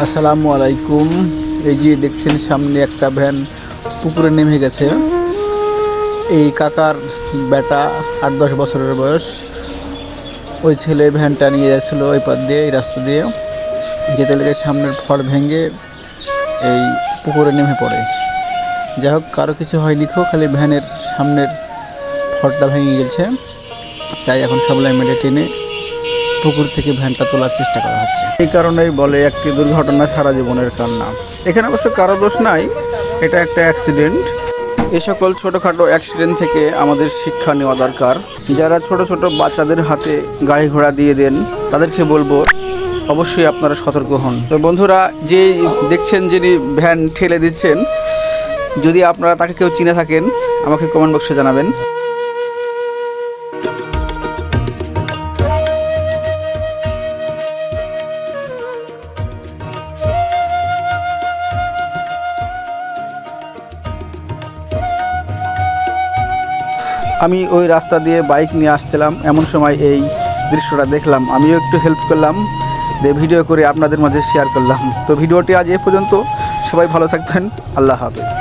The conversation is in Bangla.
আসসালামু আলাইকুম। এই যে দেখছেন সামনে একটা ভ্যান পুকুরে নেমে গেছে। এই কাকার বেটা 8-10 বছরের বয়স। ওই ছেলে ভ্যানটা নিয়ে যাচ্ছিল ওই পথ দিয়ে, এই রাস্তা দিয়ে যেতে লেগে সামনের ফড় ভেঙে এই পুকুরে নেমে পড়ে। যাই হোক, কারো কিছু হয়নি, খালি ভ্যানের সামনের ফড়টা ভেঙে গেছে। তাই এখন সবাই মিলে টেনে পুকুর থেকে ভ্যানটা তোলার চেষ্টা করা হচ্ছে। এই কারণেই বলে একটি দুর্ঘটনা সারা জীবনের কান্না। এখানে অবশ্য কারো দোষ নাই, এটা একটা অ্যাক্সিডেন্ট। এ সকল ছোটোখাটো অ্যাক্সিডেন্ট থেকে আমাদের শিক্ষা নেওয়া দরকার। যারা ছোট ছোট বাচ্চাদের হাতে গাড়ি ঘোড়া দিয়ে দেন, তাদেরকে বলবো অবশ্যই আপনারা সতর্ক হন। তো বন্ধুরা, যে দেখছেন যিনি ভ্যান ঠেলে দিচ্ছেন, যদি আপনারা তাকে কেউ চিনে থাকেন আমাকে কমেন্ট বক্সে জানাবেন। আমি ওই রাস্তা দিয়ে বাইক নিয়ে আসছিলাম, এমন সময় এই দৃশ্যটা দেখলাম। আমিও একটু হেল্প করলাম, ভিডিও করে আপনাদের মাঝে শেয়ার করলাম। তো ভিডিওটি আজ এ পর্যন্ত। সবাই ভালো থাকবেন। আল্লাহ হাফেজ।